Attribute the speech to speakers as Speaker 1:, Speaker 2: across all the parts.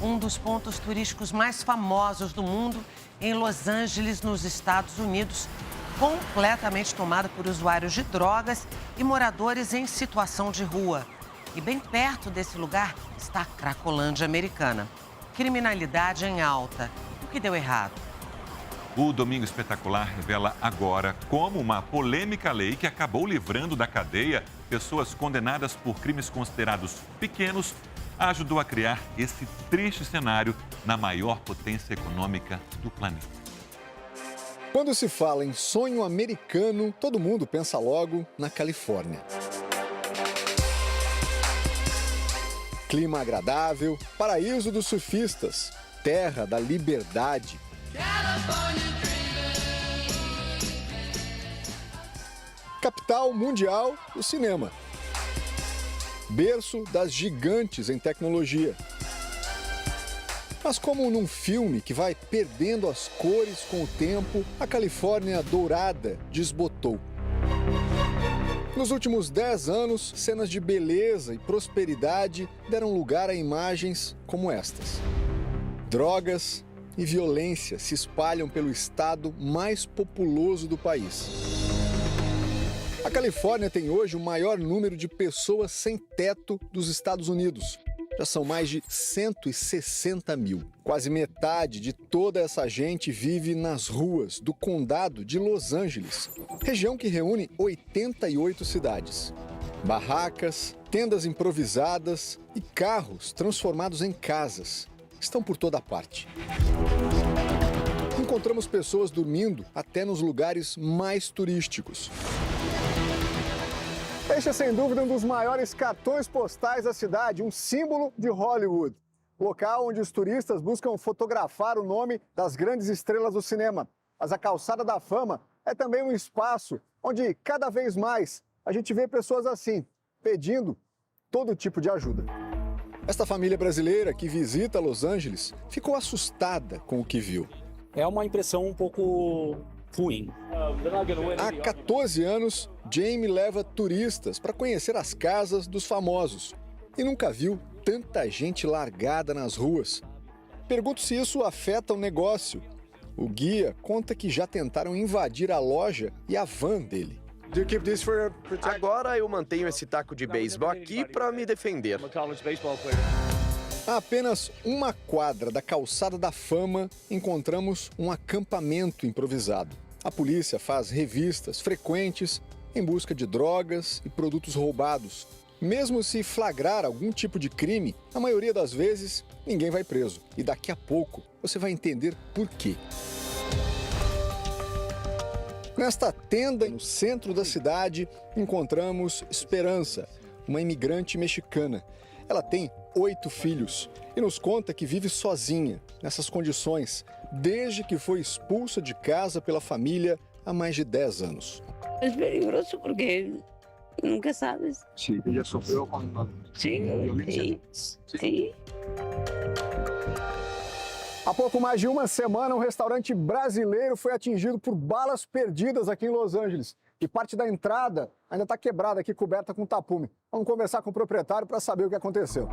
Speaker 1: um dos pontos turísticos mais famosos do mundo, em Los Angeles, nos Estados Unidos, completamente tomado por usuários de drogas e moradores em situação de rua. E bem perto desse lugar está a Cracolândia americana. Criminalidade em alta. O que deu errado?
Speaker 2: O Domingo Espetacular revela agora como uma polêmica lei que acabou livrando da cadeia pessoas condenadas por crimes considerados pequenos ajudou a criar esse triste cenário na maior potência econômica do planeta.
Speaker 3: Quando se fala em sonho americano, todo mundo pensa logo na Califórnia. Clima agradável, paraíso dos surfistas, terra da liberdade. Capital mundial do cinema. Berço das gigantes em tecnologia. Mas como num filme que vai perdendo as cores com o tempo, a Califórnia dourada desbotou. Nos últimos 10 anos, cenas de beleza e prosperidade deram lugar a imagens como estas. Drogas e violência se espalham pelo estado mais populoso do país. A Califórnia tem hoje o maior número de pessoas sem teto dos Estados Unidos. Já são mais de 160 mil. Quase metade de toda essa gente vive nas ruas do condado de Los Angeles, região que reúne 88 cidades. Barracas, tendas improvisadas e carros transformados em casas estão por toda parte. Encontramos pessoas dormindo até nos lugares mais turísticos. Este é, sem dúvida, um dos maiores cartões postais da cidade, um símbolo de Hollywood. Local onde os turistas buscam fotografar o nome das grandes estrelas do cinema. Mas a Calçada da Fama é também um espaço onde, cada vez mais, a gente vê pessoas assim, pedindo todo tipo de ajuda. Esta família brasileira que visita Los Angeles ficou assustada com o que viu.
Speaker 4: É uma impressão um pouco ruim.
Speaker 3: Há 14 anos, Jamie leva turistas para conhecer as casas dos famosos e nunca viu tanta gente largada nas ruas. Pergunto se isso afeta o negócio. O guia conta que já tentaram invadir a loja e a van dele.
Speaker 5: Agora eu mantenho esse taco de beisebol aqui para me defender.
Speaker 3: A apenas uma quadra da Calçada da Fama, encontramos um acampamento improvisado. A polícia faz revistas frequentes em busca de drogas e produtos roubados. Mesmo se flagrar algum tipo de crime, a maioria das vezes ninguém vai preso. E daqui a pouco você vai entender por quê. Nesta tenda, no centro da cidade, encontramos Esperança, uma imigrante mexicana. Ela tem 8 filhos e nos conta que vive sozinha, nessas condições, desde que foi expulsa de casa pela família há mais de 10 anos.
Speaker 6: É perigoso porque nunca sabes.
Speaker 7: Sim, ela sofreu com violência.
Speaker 6: Sim.
Speaker 3: Há pouco mais de uma semana, um restaurante brasileiro foi atingido por balas perdidas aqui em Los Angeles. E parte da entrada ainda está quebrada aqui, coberta com tapume. Vamos conversar com o proprietário para saber o que aconteceu.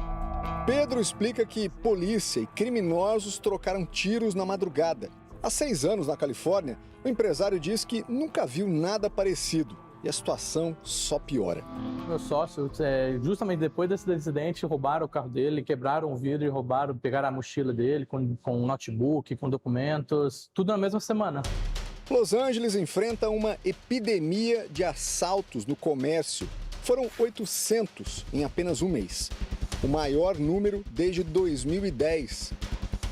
Speaker 3: Pedro explica que polícia e criminosos trocaram tiros na madrugada. Há 6 anos, na Califórnia, o empresário diz que nunca viu nada parecido. E a situação só piora.
Speaker 8: Meu sócio, justamente depois desse incidente, roubaram o carro dele, quebraram o vidro e roubaram, pegaram a mochila dele com um notebook, com documentos, tudo na mesma semana.
Speaker 3: Los Angeles enfrenta uma epidemia de assaltos no comércio. Foram 800 em apenas um mês. O maior número desde 2010.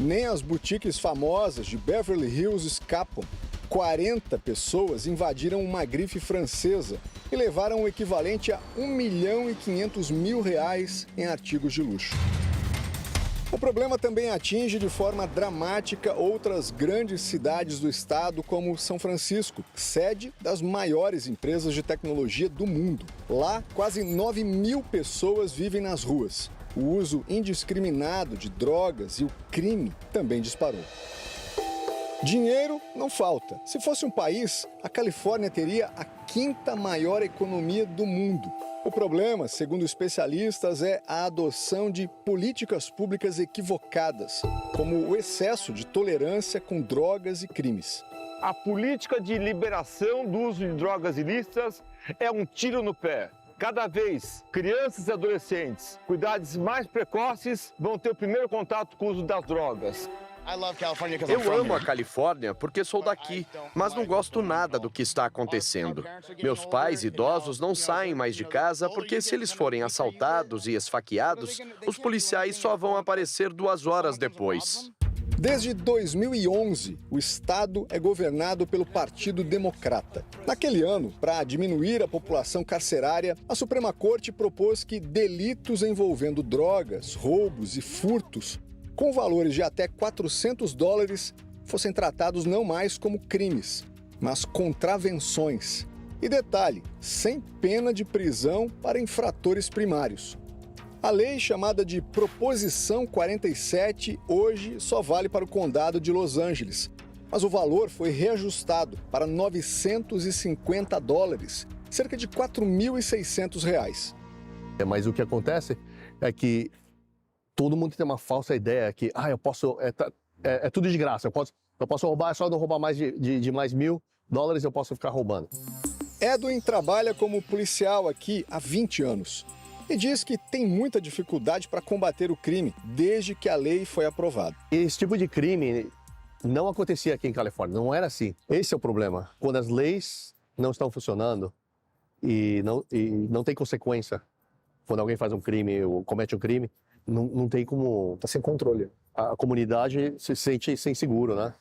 Speaker 3: Nem as boutiques famosas de Beverly Hills escapam. 40 pessoas invadiram uma grife francesa e levaram o equivalente a R$1.500.000 em artigos de luxo. O problema também atinge de forma dramática outras grandes cidades do estado, como São Francisco, sede das maiores empresas de tecnologia do mundo. Lá, quase 9.000 pessoas vivem nas ruas. O uso indiscriminado de drogas e o crime também disparou. Dinheiro não falta. Se fosse um país, a Califórnia teria a 5ª maior economia do mundo. O problema, segundo especialistas, é a adoção de políticas públicas equivocadas, como o excesso de tolerância com drogas e crimes.
Speaker 9: A política de liberação do uso de drogas ilícitas é um tiro no pé. Cada vez, crianças e adolescentes com idades mais precoces vão ter o primeiro contato com o uso das drogas.
Speaker 5: Eu amo a Califórnia porque sou daqui, mas não gosto nada do que está acontecendo. Meus pais idosos não saem mais de casa porque se eles forem assaltados e esfaqueados, os policiais só vão aparecer 2 horas depois.
Speaker 3: Desde 2011, o estado é governado pelo Partido Democrata. Naquele ano, para diminuir a população carcerária, a Suprema Corte propôs que delitos envolvendo drogas, roubos e furtos com valores de até $400 fossem tratados não mais como crimes, mas contravenções. E detalhe, sem pena de prisão para infratores primários. A lei chamada de Proposição 47 hoje só vale para o condado de Los Angeles, mas o valor foi reajustado para $950, cerca de R$4.600.
Speaker 10: Mas o que acontece é que todo mundo tem uma falsa ideia que, eu posso, é tudo de graça, eu posso roubar, só não roubar mais de mais $1.000, eu posso ficar roubando.
Speaker 3: Edwin trabalha como policial aqui há 20 anos e diz que tem muita dificuldade para combater o crime desde que a lei foi aprovada.
Speaker 10: Esse tipo de crime não acontecia aqui em Califórnia, não era assim. Esse é o problema. Quando as leis não estão funcionando e não tem consequência, quando alguém faz um crime ou comete um crime, não tem como... Está sem controle. A comunidade se sente sem seguro, né?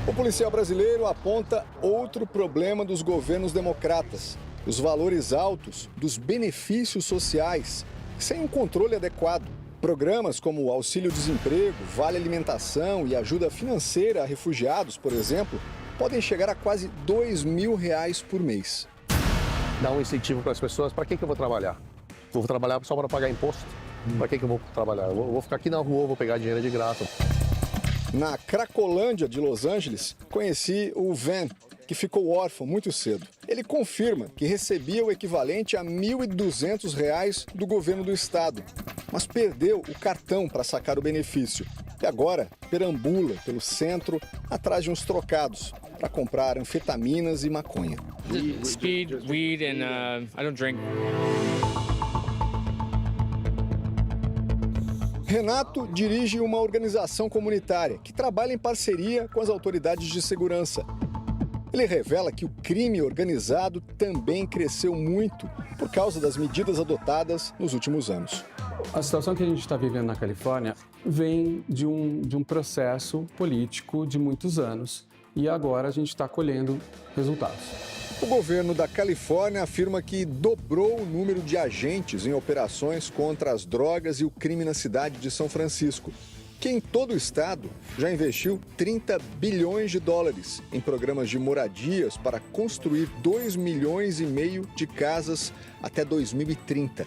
Speaker 3: O policial brasileiro aponta outro problema dos governos democratas: os valores altos dos benefícios sociais, sem um controle adequado. Programas como o auxílio-desemprego, vale alimentação e ajuda financeira a refugiados, por exemplo, podem chegar a quase R$2.000 por mês.
Speaker 10: Dá um incentivo para as pessoas. Para que eu vou trabalhar? Vou trabalhar só para pagar imposto? Para que eu vou trabalhar? Eu vou ficar aqui na rua, vou pegar dinheiro de graça.
Speaker 3: Na Cracolândia de Los Angeles, conheci o Van, que ficou órfão muito cedo. Ele confirma que recebia o equivalente a R$1.200 do governo do estado, mas perdeu o cartão para sacar o benefício. E agora perambula pelo centro atrás de uns trocados para comprar anfetaminas e maconha.
Speaker 11: Speed, weed and I don't drink.
Speaker 3: Renato dirige uma organização comunitária que trabalha em parceria com as autoridades de segurança. Ele revela que o crime organizado também cresceu muito por causa das medidas adotadas nos últimos anos.
Speaker 12: A situação que a gente está vivendo na Califórnia vem de um processo político de muitos anos e agora a gente está colhendo resultados.
Speaker 3: O governo da Califórnia afirma que dobrou o número de agentes em operações contra as drogas e o crime na cidade de São Francisco, que em todo o estado já investiu $30 bilhões em programas de moradias para construir 2,5 milhões de casas até 2030,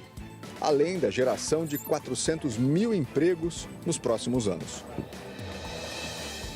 Speaker 3: além da geração de 400 mil empregos nos próximos anos.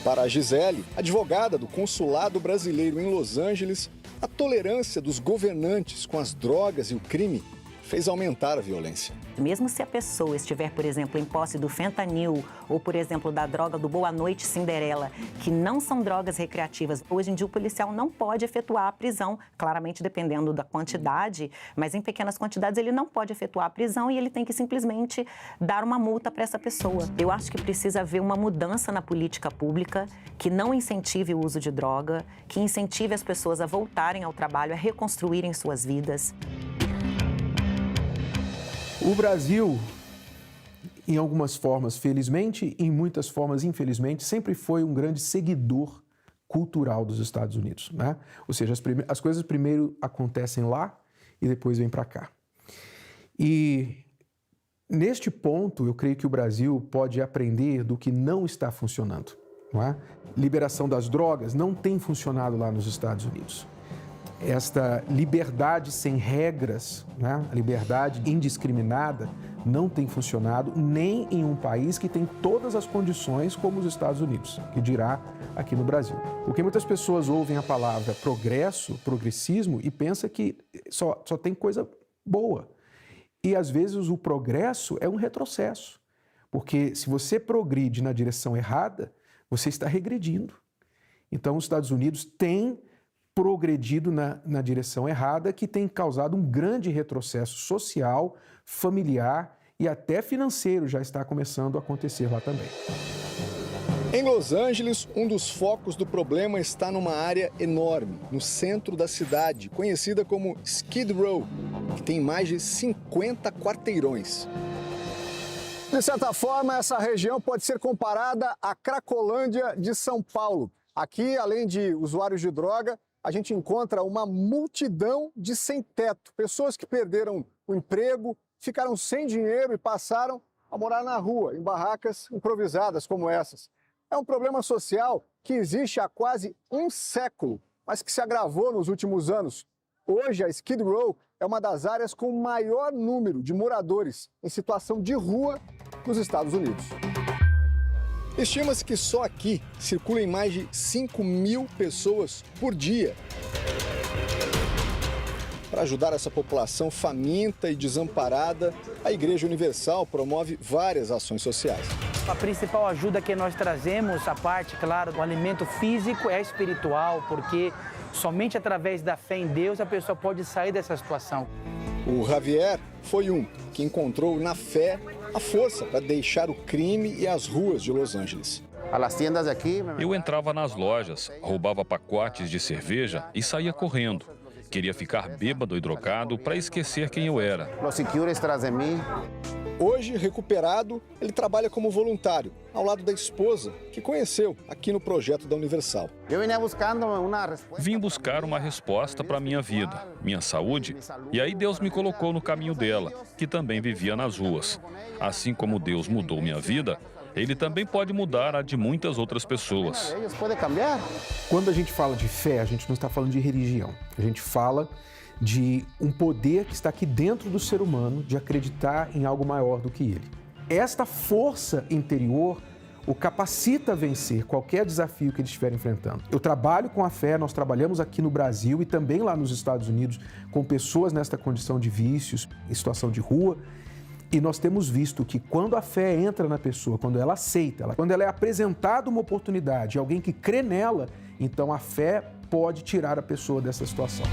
Speaker 3: Para a Gisele, advogada do Consulado Brasileiro em Los Angeles, a tolerância dos governantes com as drogas e o crime fez aumentar a violência.
Speaker 13: Mesmo se a pessoa estiver, por exemplo, em posse do fentanil ou, por exemplo, da droga do Boa Noite Cinderela, que não são drogas recreativas, hoje em dia o policial não pode efetuar a prisão, claramente dependendo da quantidade, mas em pequenas quantidades ele não pode efetuar a prisão e ele tem que simplesmente dar uma multa para essa pessoa. Eu acho que precisa haver uma mudança na política pública que não incentive o uso de droga, que incentive as pessoas a voltarem ao trabalho, a reconstruírem suas vidas.
Speaker 14: O Brasil, em algumas formas, felizmente, em muitas formas, infelizmente, sempre foi um grande seguidor cultural dos Estados Unidos, né? Ou seja, as coisas primeiro acontecem lá e depois vêm para cá. E neste ponto, eu creio que o Brasil pode aprender do que não está funcionando, não é? Liberação das drogas não tem funcionado lá nos Estados Unidos. Esta liberdade sem regras, né? A liberdade indiscriminada, não tem funcionado nem em um país que tem todas as condições como os Estados Unidos, que dirá aqui no Brasil. Porque muitas pessoas ouvem a palavra progresso, progressismo e pensam que só tem coisa boa. E às vezes o progresso é um retrocesso, porque se você progride na direção errada, você está regredindo. Então os Estados Unidos têm progredido na direção errada, que tem causado um grande retrocesso social, familiar e até financeiro já está começando a acontecer lá também.
Speaker 3: Em Los Angeles, um dos focos do problema está numa área enorme, no centro da cidade, conhecida como Skid Row, que tem mais de 50 quarteirões. De certa forma, essa região pode ser comparada à Cracolândia de São Paulo. Aqui, além de usuários de droga, a gente encontra uma multidão de sem-teto, pessoas que perderam o emprego, ficaram sem dinheiro e passaram a morar na rua, em barracas improvisadas como essas. É um problema social que existe há quase um século, mas que se agravou nos últimos anos. Hoje, a Skid Row é uma das áreas com o maior número de moradores em situação de rua nos Estados Unidos. Estima-se que só aqui circulam mais de 5.000 pessoas por dia. Para ajudar essa população faminta e desamparada, a Igreja Universal promove várias ações sociais.
Speaker 15: A principal ajuda que nós trazemos, a parte, claro, do alimento físico é espiritual, porque somente através da fé em Deus a pessoa pode sair dessa situação.
Speaker 3: O Javier foi um que encontrou na fé a força para deixar o crime e as ruas de Los Angeles.
Speaker 16: Eu entrava nas lojas, roubava pacotes de cerveja e saía correndo. Queria ficar bêbado e drogado para esquecer quem eu era.
Speaker 3: Hoje, recuperado, ele trabalha como voluntário, ao lado da esposa, que conheceu aqui no projeto da Universal.
Speaker 16: Vim buscar uma resposta para a minha vida, minha saúde, e aí Deus me colocou no caminho dela, que também vivia nas ruas. Assim como Deus mudou minha vida, Ele também pode mudar a de muitas outras pessoas.
Speaker 14: Quando a gente fala de fé, a gente não está falando de religião. A gente fala de um poder que está aqui dentro do ser humano, de acreditar em algo maior do que ele. Esta força interior o capacita a vencer qualquer desafio que ele estiver enfrentando. Eu trabalho com a fé, nós trabalhamos aqui no Brasil e também lá nos Estados Unidos com pessoas nesta condição de vícios, em situação de rua, e nós temos visto que quando a fé entra na pessoa, quando ela aceita, quando ela é apresentada uma oportunidade, alguém que crê nela, então a fé pode tirar a pessoa dessa situação.